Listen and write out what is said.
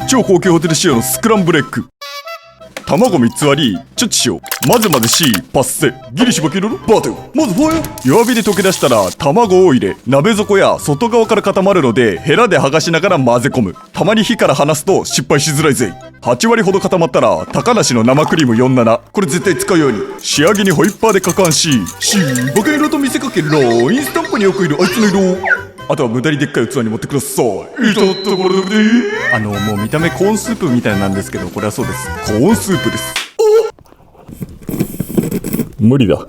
超高級ホテル仕様のスクランブルエッグ。卵3つ割り、ちょっと塩、混ぜ混ぜし、パッセ、ギリシバキロのバテオ、まずファイヤー。弱火で溶け出したら卵を入れ、鍋底や外側から固まるのでヘラで剥がしながら混ぜ込む。たまに火から離すと失敗しづらいぜ。8割ほど固まったら高梨の生クリーム47、これ絶対使うように。仕上げにホイッパーでかかんし、バカ色と見せかけるろ、インスタンプによくいるあいつの色。あとは無駄にでっかい器に持ってください。至ったところでもう見た目コーンスープみたいなんですけど、これはそうです。コーンスープです。無理だ。